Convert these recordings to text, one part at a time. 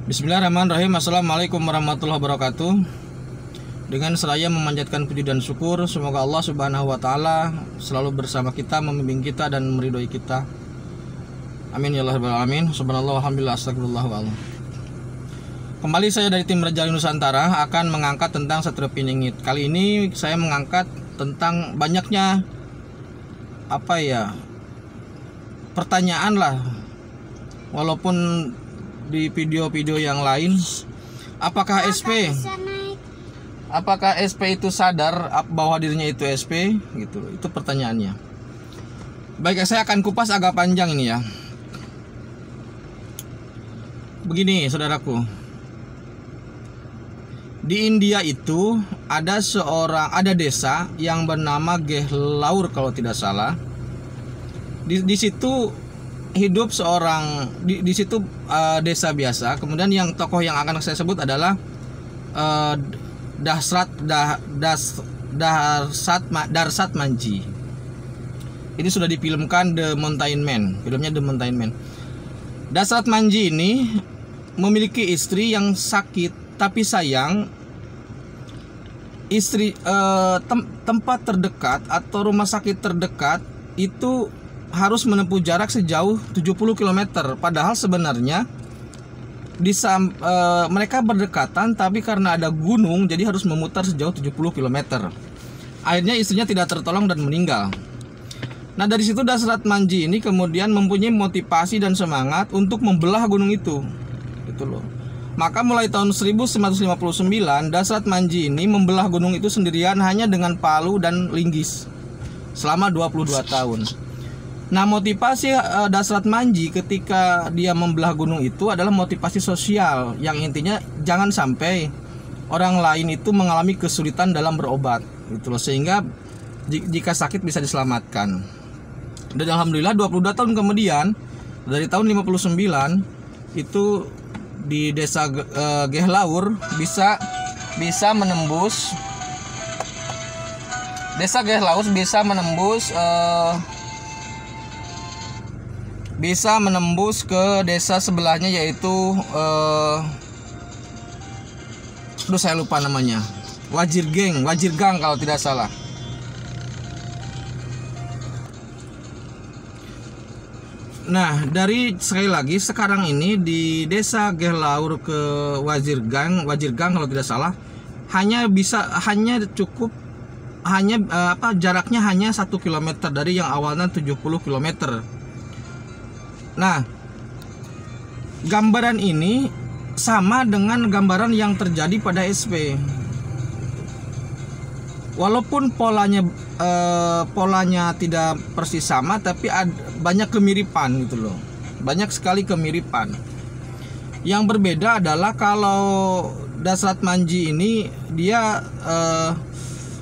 Bismillahirrahmanirrahim. Assalamualaikum warahmatullahi wabarakatuh. Dengan seraya memanjatkan puji dan syukur, semoga Allah Subhanahu wa Ta'ala selalu bersama kita, membimbing kita, dan meridhoi kita. Amin ya Allah rabbal alamin. Subhanallah walhamdulillah astagfirullah wa Allah. Kembali saya dari tim Rejali Nusantara akan mengangkat tentang Satrio Piningit. Kali ini saya mengangkat tentang banyaknya pertanyaan lah. Walaupun di video-video yang lain, apakah SP itu sadar bahwa dirinya itu SP gitu. Itu pertanyaannya. Baik, saya akan kupas agak panjang ini ya. Begini saudaraku, di India itu ada desa yang bernama Gehlaur kalau tidak salah. Di situ hidup seorang di situ desa biasa. Kemudian yang tokoh yang akan saya sebut adalah Darsat Manji. Ini sudah difilmkan The Mountain Man, filmnya The Mountain Man. Darsat Manji ini memiliki istri yang sakit, tapi sayang tempat terdekat atau rumah sakit terdekat itu harus menempuh jarak sejauh 70 km. Padahal sebenarnya mereka berdekatan, tapi karena ada gunung jadi harus memutar sejauh 70 km. Akhirnya istrinya tidak tertolong dan meninggal. Nah, dari situ Darsat Manji ini kemudian mempunyai motivasi dan semangat untuk membelah gunung itu. Gitu loh. Maka mulai tahun 1959 Darsat Manji ini membelah gunung itu sendirian hanya dengan palu dan linggis selama 22 tahun. Nah, motivasi Darsat Manji ketika dia membelah gunung itu adalah motivasi sosial, yang intinya jangan sampai orang lain itu mengalami kesulitan dalam berobat gitu loh, sehingga jika sakit bisa diselamatkan. Dan alhamdulillah 22 tahun kemudian, dari tahun 59 itu di desa Gehlaur bisa menembus ke desa sebelahnya, yaitu saya lupa namanya, Wajirgang kalau tidak salah. Nah, sekali lagi sekarang ini di desa Gehlaur ke Wajirgang kalau tidak salah jaraknya hanya 1 km dari yang awalnya 70 km. Nah, gambaran ini sama dengan gambaran yang terjadi pada SP. Walaupun polanya tidak persis sama, tapi banyak kemiripan gitu loh. Banyak sekali kemiripan. Yang berbeda adalah kalau Darsat Manji ini dia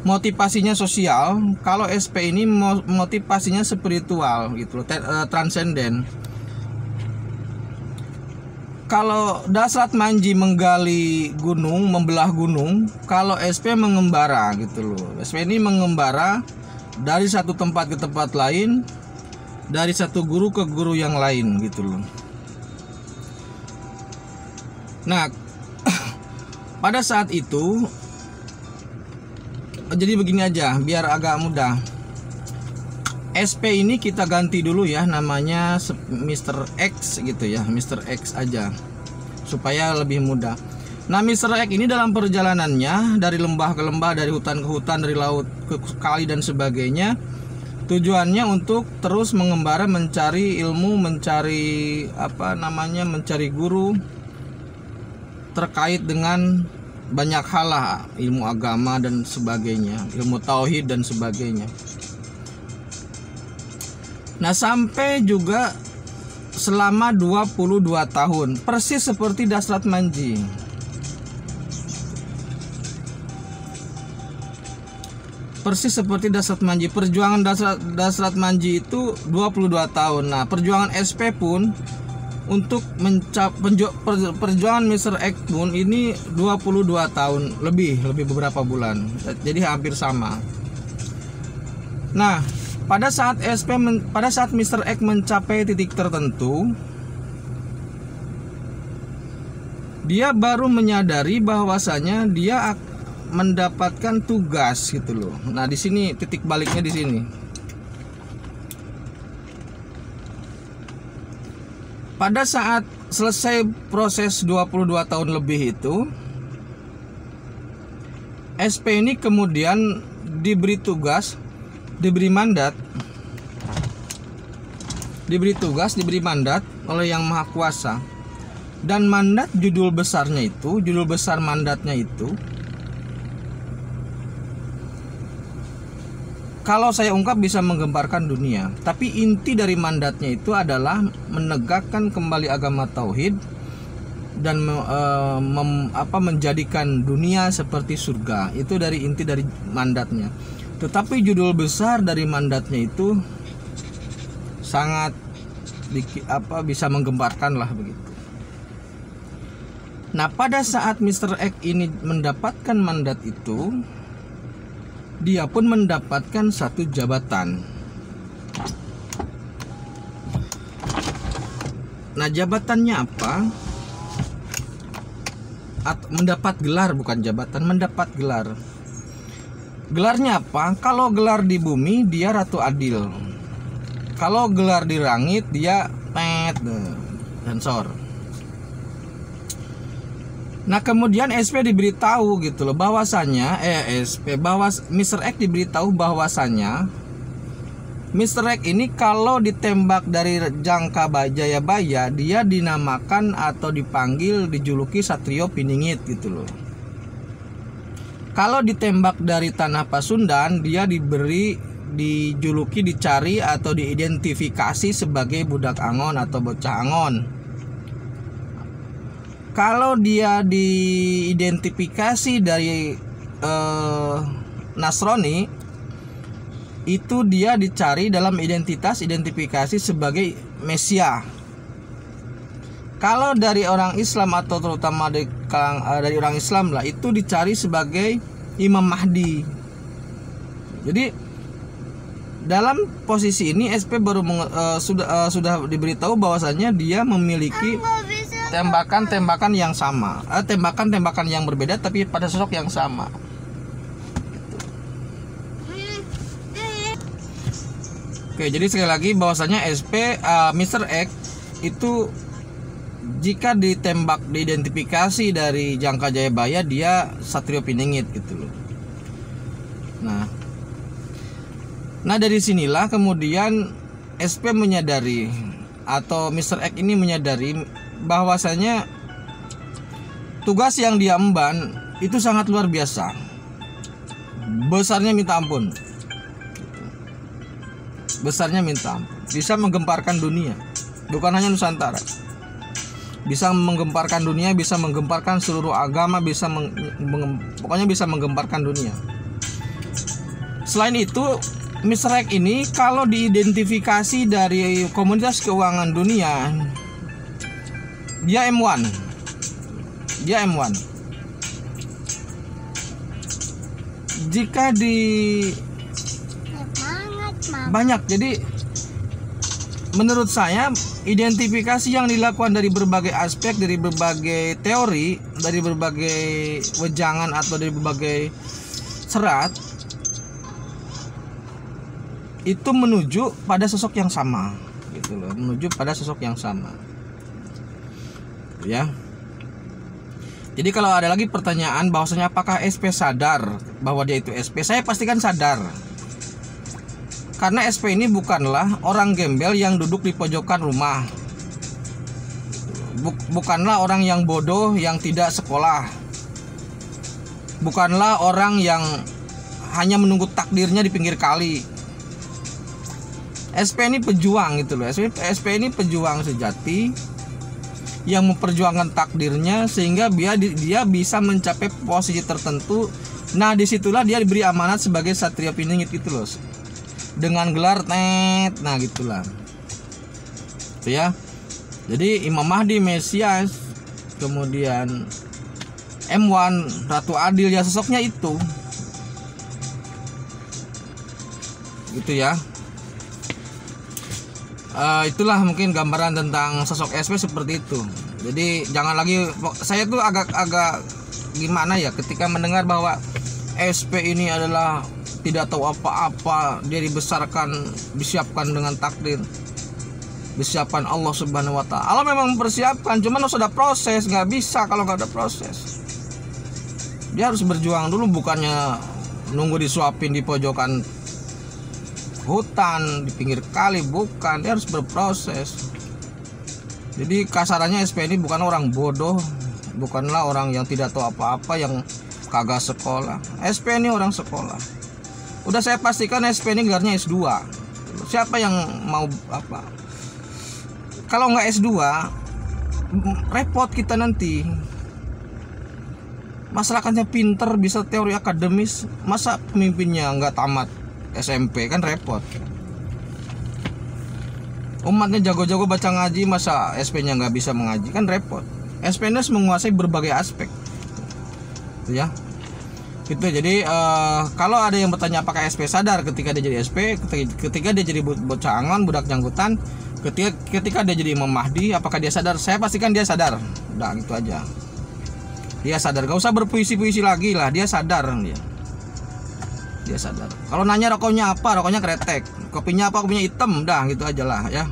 motivasinya sosial, kalau SP ini motivasinya spiritual gitu loh, transenden. Kalau Darsat Manji menggali gunung, membelah gunung, kalau SP mengembara gitu loh. SP ini mengembara dari satu tempat ke tempat lain, dari satu guru ke guru yang lain gitu loh. Nah, pada saat itu, jadi begini aja biar agak mudah. SP ini kita ganti dulu ya, namanya Mr. X gitu ya, Mr. X aja supaya lebih mudah. Nah, Mr. X ini dalam perjalanannya dari lembah ke lembah, dari hutan ke hutan, dari laut ke kali dan sebagainya, tujuannya untuk terus mengembara, mencari ilmu, mencari guru terkait dengan banyak hal lah, ilmu agama dan sebagainya, ilmu tauhid dan sebagainya. Nah, sampai juga selama 22 tahun, persis seperti Darsat Manji. Perjuangan Darsat Manji itu 22 tahun. Nah, perjuangan SP pun untuk perjuangan Mr. X pun ini 22 tahun lebih beberapa bulan. Jadi hampir sama. Nah, pada saat Mr. X mencapai titik tertentu, dia baru menyadari bahwasanya dia mendapatkan tugas gitu loh. Nah, di sini titik baliknya di sini. Pada saat selesai proses 22 tahun lebih itu, SP ini kemudian diberi tugas, diberi mandat oleh Yang Maha Kuasa. Dan mandat judul besar mandatnya itu, kalau saya ungkap bisa menggemparkan dunia. Tapi inti dari mandatnya itu adalah menegakkan kembali agama tauhid dan menjadikan dunia seperti surga. Itu dari inti dari mandatnya. Tetapi judul besar dari mandatnya itu sangat bisa menggemparkan lah begitu. Nah, pada saat Mr. X ini mendapatkan mandat itu, dia pun mendapatkan satu jabatan. Nah, jabatannya apa? Mendapat gelar, bukan jabatan, mendapat gelar. Gelarnya apa? Kalau gelar di bumi dia Ratu Adil. Kalau gelar di langit dia sensor. Nah, kemudian SP diberitahu gitu loh bahwasanya Mr. X diberitahu bahwasanya Mr. X ini kalau ditembak dari Jangka Jayabaya, dia dinamakan atau dijuluki Satrio Piningit gitu loh. Kalau ditembak dari Tanah Pasundan, dia dicari atau diidentifikasi sebagai budak Angon atau bocah Angon. Kalau dia diidentifikasi dari Nasrani, itu dia dicari dalam identifikasi sebagai Mesia. Kalau dari orang Islam atau terutama dari orang Islam lah, itu dicari sebagai Imam Mahdi. Jadi dalam posisi ini SP baru sudah diberitahu bahwasanya dia memiliki tembakan-tembakan yang sama, tembakan-tembakan yang berbeda tapi pada sosok yang sama. Oke, jadi sekali lagi bahwasanya Mr. X itu jika ditembak diidentifikasi dari Jangka Jayabaya, dia Satrio Piningit gitu loh. Nah dari sinilah kemudian SP menyadari atau Mr. X ini menyadari bahwasanya tugas yang dia emban itu sangat luar biasa, besarnya minta ampun, bisa menggemparkan dunia, bukan hanya Nusantara, bisa menggemparkan dunia, bisa menggemparkan seluruh agama, pokoknya bisa menggemparkan dunia. Selain itu, Mr. X ini kalau diidentifikasi dari komunitas keuangan dunia, dia M1. Jika banyak, jadi menurut saya identifikasi yang dilakukan dari berbagai aspek, dari berbagai teori, dari berbagai wejangan atau dari berbagai serat, itu menuju pada sosok yang sama gitu loh, ya. Jadi kalau ada lagi pertanyaan bahwasanya apakah SP sadar bahwa dia itu SP, saya pastikan sadar. Karena SP ini bukanlah orang gembel yang duduk di pojokan rumah, bukanlah orang yang bodoh yang tidak sekolah, bukanlah orang yang hanya menunggu takdirnya di pinggir kali. SP ini pejuang gitu loh. SP ini pejuang sejati yang memperjuangkan takdirnya sehingga dia bisa mencapai posisi tertentu. Nah, disitulah dia diberi amanat sebagai Satrio Piningit gitu loh, dengan gelar nah gitulah itu ya. Jadi Imam Mahdi, Mesias, kemudian M1, Ratu Adil, ya sosoknya itu gitu ya. Itulah mungkin gambaran tentang sosok SP seperti itu. Jadi jangan lagi, saya tuh agak gimana ya ketika mendengar bahwa SP ini adalah tidak tahu apa-apa, dia dibesarkan, disiapkan dengan takdir, disiapkan Allah Subhanahu wa Ta'ala. Allah memang mempersiapkan, cuman harus ada proses. Nggak bisa kalau nggak ada proses. Dia harus berjuang dulu, bukannya nunggu disuapin di pojokan hutan, di pinggir kali, bukan. Dia harus berproses. Jadi kasarannya SP ini bukan orang bodoh, bukanlah orang yang tidak tahu apa-apa, yang kagak sekolah. SP ini orang sekolah. Udah saya pastikan SP ini gelarnya S2. Siapa yang mau apa? Kalau nggak S2, repot kita nanti. Masyarakatnya pinter, bisa teori akademis, masa pemimpinnya nggak tamat SMP, kan repot. Umatnya jago-jago baca ngaji, masa SP-nya nggak bisa mengaji, kan repot. SP ini harus menguasai berbagai aspek, itu ya. Gitu. Jadi kalau ada yang bertanya apakah SP sadar ketika dia jadi SP, ketika dia jadi bocah angon, budak jangkutan, ketika dia jadi Imam Mahdi, apakah dia sadar? Saya pastikan dia sadar. Udah gitu aja. Dia sadar, gak usah berpuisi-puisi lagi lah, dia sadar dia sadar. Kalau nanya rokoknya apa, rokoknya kretek. Kopinya apa, kopinya hitam. Udah gitu aja lah ya.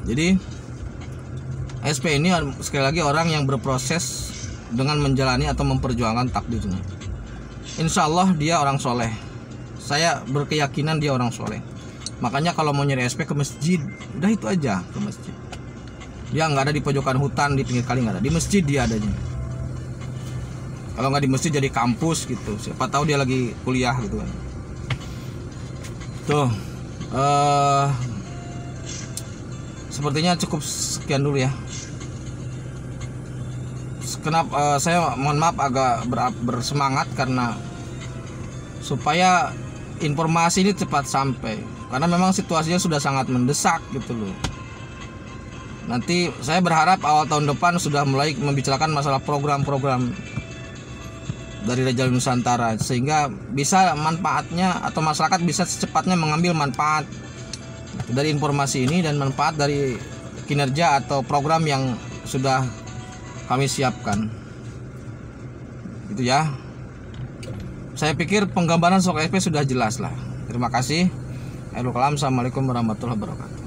Jadi SP ini sekali lagi orang yang berproses dengan menjalani atau memperjuangkan takdirnya. Insya Allah dia orang soleh. Saya berkeyakinan dia orang soleh. Makanya kalau mau nyari SP ke masjid, udah itu aja, ke masjid. Dia nggak ada di pojokan hutan, di pinggir kali nggak ada, di masjid dia adanya. Kalau nggak di masjid jadi kampus gitu, siapa tahu dia lagi kuliah gitu kan. Tuh, sepertinya cukup sekian dulu ya. Kenapa saya mohon maaf agak bersemangat karena supaya informasi ini cepat sampai, karena memang situasinya sudah sangat mendesak gitu loh. Nanti saya berharap awal tahun depan sudah mulai membicarakan masalah program-program dari Rejal Nusantara, sehingga bisa manfaatnya atau masyarakat bisa secepatnya mengambil manfaat dari informasi ini dan manfaat dari kinerja atau program yang sudah kami siapkan. Gitu ya. Saya pikir penggambaran sosok SP sudah jelas lah. Terima kasih. Assalamualaikum warahmatullahi wabarakatuh.